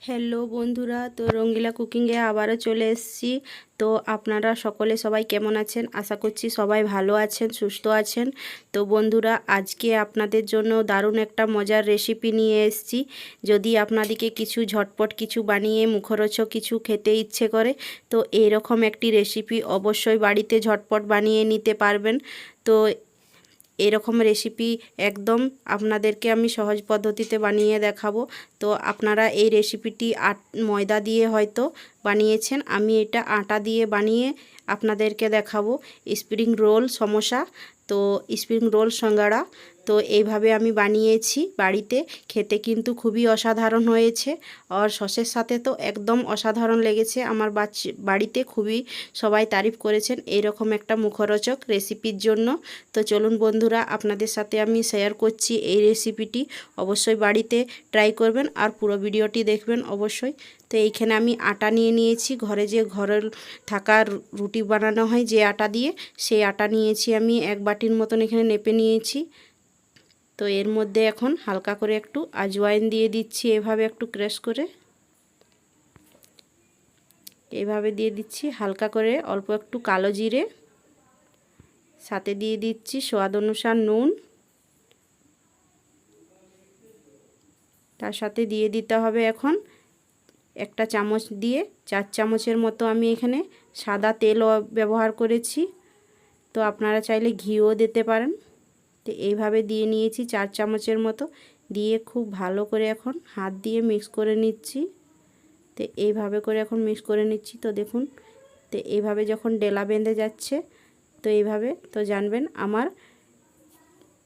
Hello বন্ধুরা, তো রঙ্গিলা কুকিংয়ে আবারও চলে এসেছি। তো আপনারা সবাই কেমন আছেন? আশা করছি সবাই ভালো আছেন, সুস্থ আছেন। তো বন্ধুরা, আজকে আপনাদের জন্য দারুণ একটা মজার রেসিপি নিয়ে এসেছি। যদি আপনাদেরকে কিছু ঝটপট কিছু বানিয়ে মুখরোচক কিছু খেতে ইচ্ছে করে, তো এইরকম একটি রেসিপি অবশ্যই বাড়িতে ঝটপট বানিয়ে নিতে পারবেন। তো এরকম রেসিপি একদম আপনাদেরকে আমি সহজ পদ্ধতিতে বানিয়ে দেখাবো। তো আপনারা এই রেসিপিটি ময়দা দিয়ে হয়তো বানিয়েছেন, আমি এটা আটা দিয়ে বানিয়ে আপনাদেরকে দেখাবো। স্প্রিং রোল সমোসা, তো স্প্রিং রোল সিঙ্গাড়া, তো এইভাবে আমি বানিয়েছি বাড়িতে। খেতে কিন্তু খুবই অসাধারণ হয়েছে, আর সসের সাথে তো একদম অসাধারণ লেগেছে। আমার বাড়িতে খুবই সবাই তারিফ করেছেন এইরকম একটা মুখরোচক রেসিপির জন্য। তো চলুন বন্ধুরা, আপনাদের সাথে আমি শেয়ার করছি এই রেসিপিটি। অবশ্যই বাড়িতে ট্রাই করবেন আর পুরো ভিডিওটি দেখবেন অবশ্যই। তো এইখানে আমি আটা নিয়ে নিয়েছি, ঘরের থাকা রুটি বানানো হয় যে আটা দিয়ে, সেই আটা নিয়েছি আমি 1 বাটির মতন এখানে নেপে নিয়েছি। তো এর মধ্যে এখন হালকা করে একটু আজওয়াইন দিয়ে দিচ্ছি, এভাবে একটু ক্রাশ করে এভাবে দিয়ে দিচ্ছি হালকা করে। অল্প একটু কালো জিরে, সাথে দিয়ে দিচ্ছি স্বাদ অনুসার নুন, তার সাথে দিয়ে দিতে হবে এখন একটা চামচ দিয়ে 4 চামচের মতো আমি এখানে সাদা তেল ব্যবহার করেছি। তো আপনারা চাইলে ঘিও দিতে পারেন। তো এইভাবে দিয়ে নিয়েছি 4 চামচের মতো, দিয়ে খুব ভালো করে এখন হাত দিয়ে মিক্স করে নিচ্ছি। তো এইভাবে করে এখন মিক্স করে নিচ্ছি। তো দেখুন, তো এইভাবে যখন ডেলা বেঁধে যাচ্ছে, তো এইভাবে তো জানবেন আমার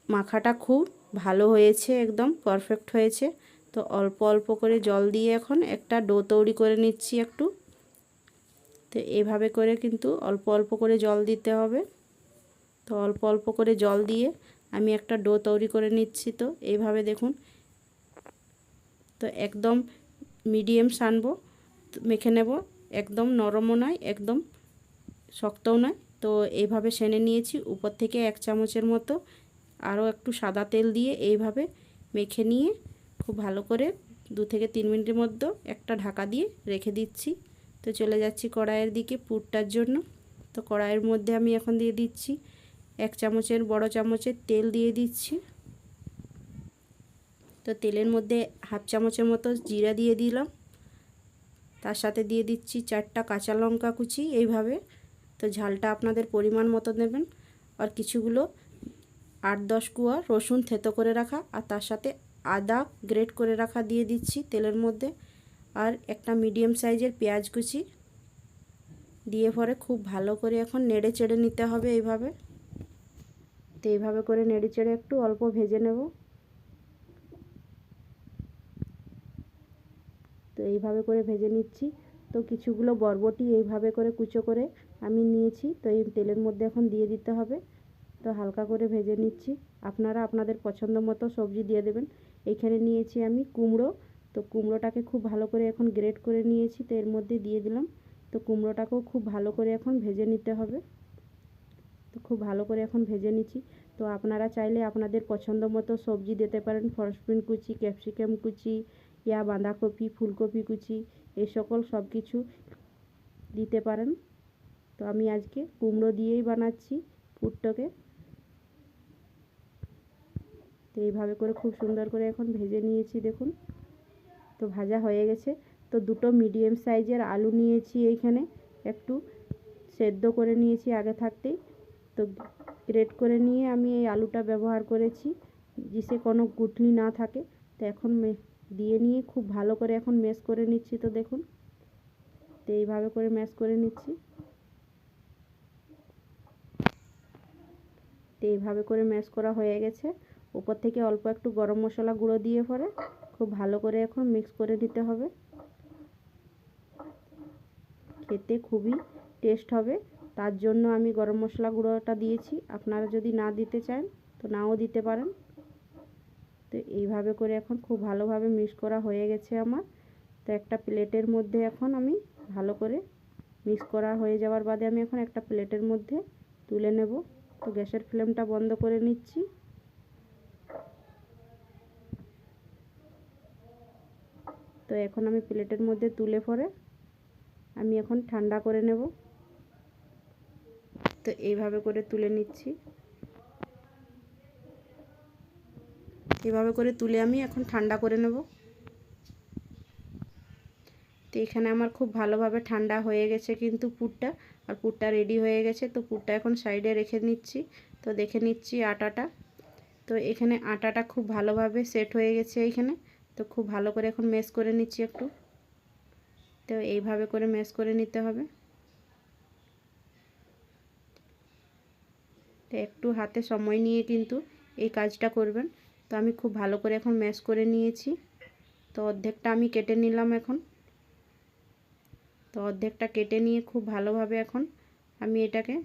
মাখাটা খুব ভালো হয়েছে, একদম পারফেক্ট হয়েছে। তো অল্প অল্প করে জল দিয়ে এখন একটা ডো তৈরি করে নিচ্ছি একটু। তো এইভাবে করে কিন্তু অল্প অল্প করে জল দিতে হবে। তো অল্প অল্প করে জল দিয়ে আমি একটা ডো তৈরি করে নিচ্ছি। তো এইভাবে দেখুন, তো একদম মিডিয়াম সানবো, মেখে নেব। একদম নরমও নয়, একদম শক্তও নয়। তো এইভাবে সেনে নিয়েছি। উপর থেকে 1 চামচের মতো আরও একটু সাদা তেল দিয়ে এইভাবে মেখে নিয়ে খুব ভালো করে 2 থেকে 3 মিনিটের মধ্যে একটা ঢাকা দিয়ে রেখে দিচ্ছি। তো চলে যাচ্ছি কড়াইয়ের দিকে পুরটার জন্য। তো কড়াইয়ের মধ্যে আমি এখন দিয়ে দিচ্ছি 1 চামচের বড় চামচের তেল দিয়ে দিচ্ছি। তো তেলের মধ্যে 1/2 চামচের মতো জিরা দিয়ে দিলাম, তার সাথে দিয়ে দিচ্ছি 4টা কাঁচা লঙ্কা কুচি এইভাবে। তো ঝালটা আপনাদের পরিমাণ মতো নেবেন। আর কিছুগুলো 8-10 কোয়া রসুন থেতো করে রাখা, আর তার সাথে আদা গ্রেট করে রাখা দিয়ে দিচ্ছি তেলের মধ্যে। আর একটা মিডিয়াম সাইজের পেঁয়াজ কুচি দিয়ে পরে খুব ভালো করে এখন নেড়ে চেড়ে নিতে হবে এইভাবে। তো এইভাবে করে নেড়ে চেড়ে একটু অল্প ভেজে নেব। তো এইভাবে করে ভেজে নিচ্ছি। তো কিছুগুলো বরবটি এইভাবে করে কুচো করে আমি নিয়েছি, তো এই তেলের মধ্যে এখন দিয়ে দিতে হবে। তো হালকা করে ভেজে নিচ্ছি। আপনারা আপনাদের পছন্দ মতো সবজি দিয়ে দেবেন। এইখানে নিয়েছি আমি কুমড়ো। তো কুমড়োটাকে খুব ভালো করে এখন গ্রেট করে নিয়েছি, তো এর মধ্যে দিয়ে দিলাম। তো কুমড়োটাকেও খুব ভালো করে এখন ভেজে নিতে হবে। তো খুব ভালো করে এখন ভেজে নিচ্ছি। তো আপনারা চাইলে আপনাদের পছন্দ মতো সবজি দিতে পারেন, ফরসবিন কুচি, ক্যাপসিকাম কুচি, ইয়া বাঁধাকপি, ফুলকপি কুচি, এই সকল সব কিছু দিতে পারেন। তো আমি আজকে কুমড়ো দিয়েই বানাচ্ছি পুরটাকে। তো এইভাবে করে খুব সুন্দর করে এখন ভেজে নিয়েছি দেখুন। তো ভাজা হয়ে গেছে। তো দুটো মিডিয়াম সাইজের আলু নিয়েছি, এইখানে একটু সেদ্ধ করে নিয়েছি আগে থাকতেই। তো গ্রেট করে নিয়ে আমি এই আলুটা ব্যবহার করেছি, যাতে কোনো গুটলি না থাকে। তো এখন দিয়ে নিয়ে খুব ভালো করে এখন ম্যাশ করে নিচ্ছি। তো দেখুন, তো এইভাবে করে ম্যাশ করে নিচ্ছি। তো এইভাবে করে ম্যাশ করা হয়ে গেছে। উপর থেকে অল্প একটু গরম মশলা গুঁড়ো দিয়ে পরে খুব ভালো করে এখন মিক্স করে নিতে হবে। খেতে খুবই টেস্ট হবে, তার জন্য আমি গরম মশলা গুঁড়োটা দিয়েছি। আপনারা যদি না দিতে চান তো নাও দিতে পারেন। তো এইভাবে করে এখন খুব ভালোভাবে মিক্স করা হয়ে গেছে আমার। তো একটা প্লেটের মধ্যে এখন আমি ভালো করে মিক্স করা হয়ে যাওয়ার বাদে আমি এখন একটা প্লেটের মধ্যে তুলে নেব। তো গ্যাসের ফ্লেমটা বন্ধ করে নিচ্ছি। তো এখন আমি প্লেটের মধ্যে তুলে পরে আমি এখন ঠান্ডা করে নেব। তো এইভাবে করে তুলে নিচ্ছি। এইভাবে করে তুলে আমি এখন ঠান্ডা করে নেব। তো এখানে আমার খুব ভালোভাবে ঠান্ডা হয়ে গেছে কিন্তু পুরটা, আর পুরটা রেডি হয়ে গেছে। তো পুরটা এখন সাইডে রেখে নিচ্ছি। তো দেখে নিচ্ছি আটাটা। তো এখানে আটাটা খুব ভালোভাবে সেট হয়ে গেছে এইখানে। তো খুব ভালো করে এখন ম্যাশ করে নিচ্ছি একটু। তো এইভাবে করে ম্যাশ করে নিতে হবে। তো একটু হাতে সময় নিয়ে কিন্তু এই কাজটা করবেন। তো আমি খুব ভালো করে এখন ম্যাশ করে নিয়েছি। তো অর্ধেকটা আমি কেটে নিলাম এখন। তো অর্ধেকটা কেটে নিয়ে খুব ভালোভাবে এখন আমি এটাকে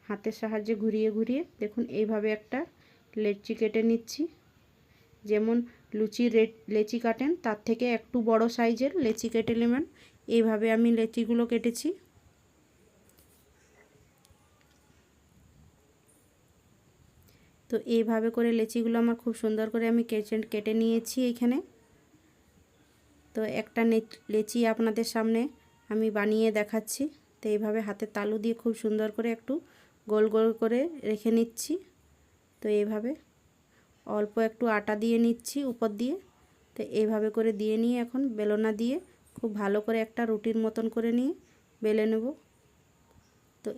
হাতের সাহায্যে ঘুরিয়ে ঘুরিয়ে দেখুন এইভাবে একটা লেচি কেটে নিচ্ছি। যেমন লুচির লেচি কাটেন তার থেকে একটু বড় সাইজের লেচি কেটে নেবেন। এইভাবে আমি লেচিগুলো কেটেছি। তো এইভাবে করে লেচিগুলো আমার খুব সুন্দর করে আমি কেটে নিয়েছি এইখানে। তো একটা লেচি আপনাদের সামনে আমি বানিয়ে দেখাচ্ছি। তো এইভাবে হাতের তালু দিয়ে খুব সুন্দর করে একটু গোল গোল করে রেখে নিচ্ছি। তো এইভাবে অল্প একটু আটা দিয়ে নিচ্ছি উপর দিয়ে। তো এইভাবে করে দিয়ে নিয়ে এখন বেলনা দিয়ে খুব ভালো করে একটা রুটির মতন করে নিয়ে বেলে নেব। তো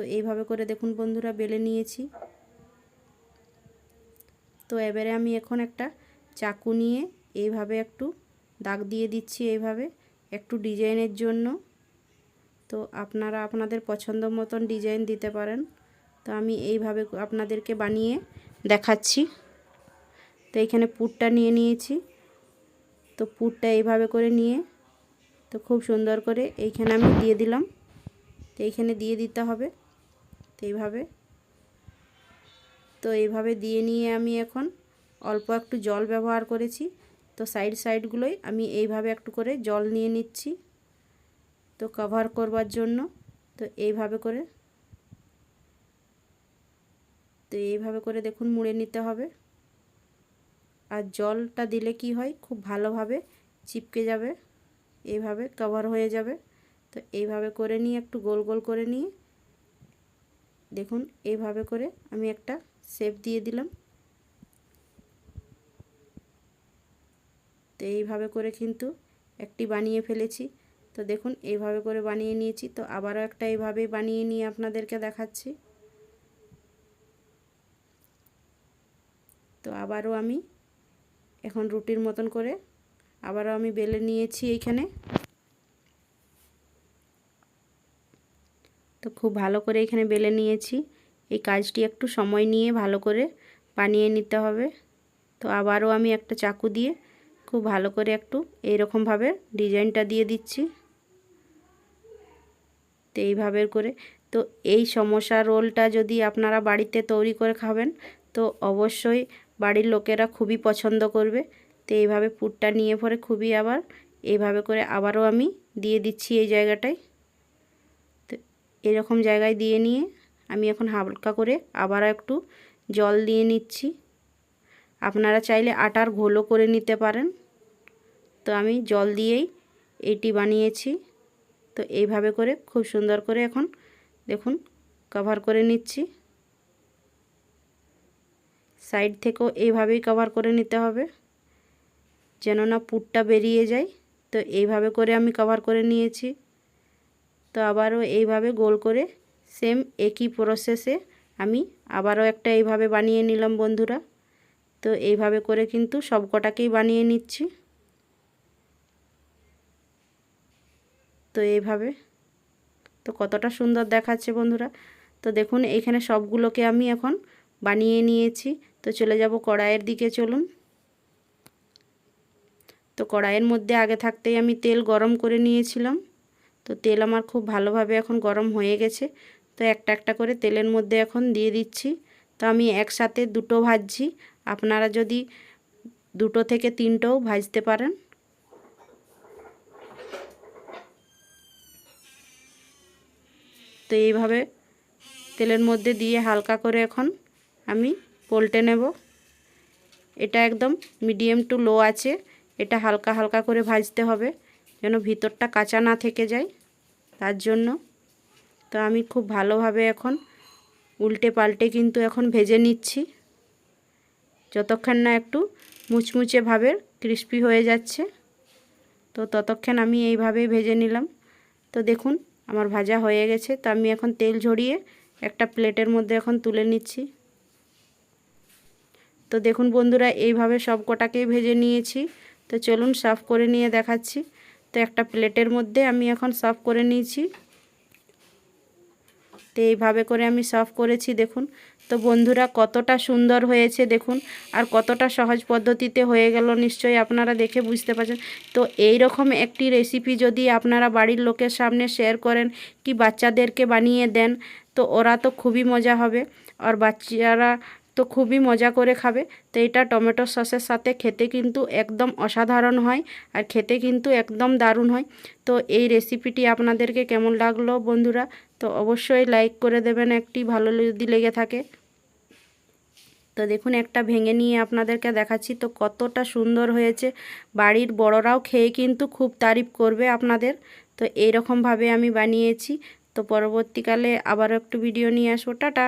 এইভাবে করে দেখুন বন্ধুরা বেলে নিয়েছি। তো এবারে আমি এখন একটা চাকু নিয়ে এইভাবে একটু দাগ দিয়ে দিচ্ছি, এইভাবে একটু ডিজাইনের জন্য। তো আপনারা আপনাদের পছন্দ মতন ডিজাইন দিতে পারেন। তো আমি এইভাবে আপনাদেরকে বানিয়ে দেখাচ্ছি। তো এইখানে পুরটা নিয়ে নিয়েছি। তো পুরটা এইভাবে করে নিয়ে তো খুব সুন্দর করে এইখানে আমি দিয়ে দিলাম। তো এইখানে দিয়ে দিতে হবে। তো এইভাবে দিয়ে নিয়ে আমি এখন অল্প একটু জল ব্যবহার করেছি। তো সাইডগুলোই আমি এইভাবে একটু করে জল নিয়ে নিচ্ছি তো কভার করবার জন্য। তো এইভাবে করে দেখুন মুড়ে নিতে হবে। আর জলটা দিলে কি হয়, খুব ভালোভাবে চিপকে যাবে, এইভাবে কভার হয়ে যাবে। তো এইভাবে করে নিয়ে একটু গোল গোল করে নিয়ে দেখুন এইভাবে করে আমি একটা শেপ দিয়ে দিলাম। তো এইভাবে করে কিন্তু একটি বানিয়ে ফেলেছি। তো দেখুন এইভাবে করে বানিয়ে নিয়েছি। তো আবারও একটা এইভাবেই বানিয়ে নিয়ে আপনাদেরকে দেখাচ্ছি। তো আবারও আমি এখন রুটির মতন করে আবারও আমি বেলে নিয়েছি এইখানে। তো খুব ভালো করে এখানে বেলে নিয়েছি। এই কাজটি একটু সময় নিয়ে ভালো করে বানিয়ে নিতে হবে। তো আবারও আমি একটা চাকু দিয়ে খুব ভালো করে একটু এইরকমভাবে ডিজাইনটা দিয়ে দিচ্ছি। তো এইভাবে করে তো এই সমোসা রোলটা যদি আপনারা বাড়িতে তৈরি করে খাবেন তো অবশ্যই বাড়ির লোকেরা খুবই পছন্দ করবে। তো এইভাবে পুরটা নিয়ে পরে খুবই আবার এইভাবে করে আবারও আমি দিয়ে দিচ্ছি এই জায়গাটায়। তো এরকম জায়গায় দিয়ে নিয়ে আমি এখন হালকা করে আবারও একটু জল দিয়ে নিচ্ছি। আপনারা চাইলে আটার ঘোলও করে নিতে পারেন। তো আমি জল দিয়েই এটি বানিয়েছি। তো এইভাবে করে খুব সুন্দর করে এখন দেখুন কভার করে নিচ্ছি। সাইড থেকেও এইভাবেই কভার করে নিতে হবে যেন না পুরটা বেরিয়ে যায়। তো এইভাবে করে আমি কভার করে নিয়েছি। তো আবারও এইভাবে গোল করে সেম একই প্রসেসে আমি আবারও একটা এইভাবে বানিয়ে নিলাম বন্ধুরা। তো এইভাবে করে কিন্তু সব কটাকেই বানিয়ে নিচ্ছি। তো এইভাবে তো কতটা সুন্দর দেখাচ্ছে বন্ধুরা। তো দেখুন এইখানে সবগুলোকে আমি এখন বানিয়ে নিয়েছি। তো চলে যাব কড়াইয়ের দিকে, চলুন। তো কড়াইয়ের মধ্যে আগে থাকতেই আমি তেল গরম করে নিয়েছিলাম। তো তেল আমার খুব ভালোভাবে এখন গরম হয়ে গেছে। তো একটা একটা করে তেলের মধ্যে এখন দিয়ে দিচ্ছি। তো আমি একসাথে দুটো ভাজছি, আপনারা যদি দুটো থেকে তিনটেও ভাজতে পারেন। তো এইভাবে তেলের মধ্যে দিয়ে হালকা করে এখন আমি পলটে নেব। এটা একদম মিডিয়াম টু লো আছে, এটা হালকা হালকা করে ভাজতে হবে যেন ভিতরটা কাঁচা না থেকে যায়, তার জন্য। তো আমি খুব ভালোভাবে এখন উল্টে পাল্টে কিন্তু এখন ভেজে নিচ্ছি, যতক্ষণ না একটু মুচমুচে ভাবে ক্রিস্পি হয়ে যাচ্ছে। তো ততক্ষণ আমি এইভাবেই ভেজে নিলাম। তো দেখুন আমার ভাজা হয়ে গেছে। তো আমি এখন তেল ঝরিয়ে একটা প্লেটের মধ্যে এখন তুলে নিচ্ছি। তো দেখুন বন্ধুরা, এইভাবে সব কটাকেই ভেজে নিয়েছি। তো চলুন সার্ভ করে নিয়ে দেখাচ্ছি। তো একটা প্লেটের মধ্যে আমি এখন সার্ভ করে নিয়েছি। তো এইভাবে করে আমি সার্ভ করেছি দেখুন। তো বন্ধুরা কতটা সুন্দর হয়েছে দেখুন, আর কতটা সহজ পদ্ধতিতে হয়ে গেল নিশ্চয়ই আপনারা দেখে বুঝতে পারছেন। তো এই রকম একটি রেসিপি যদি আপনারা বাড়ির লোকের সামনে শেয়ার করেন কি বাচ্চাদেরকে বানিয়ে দেন, তো ওরা তো খুবই মজা হবে, আর বাচ্চারা তো খুবই মজা করে খাবে। তো এটা টমেটো সসের সাথে খেতে কিন্তু একদম অসাধারণ হয়, আর খেতে কিন্তু একদম দারুণ হয়। তো এই রেসিপিটি আপনাদেরকে কেমন লাগলো বন্ধুরা, তো অবশ্যই লাইক করে দেবেন একটি, ভালো যদি লেগে থাকে। তো দেখুন একটা ভেঙে নিয়ে আপনাদেরকে দেখাচ্ছি, তো কতটা সুন্দর হয়েছে। বাড়ির বড়রাও খেয়ে কিন্তু খুব তারিফ করবে আপনাদের। তো এইরকমভাবে আমি বানিয়েছি। তো পরবর্তীকালে আবারও একটু ভিডিও নিয়ে আসবো। টাটা।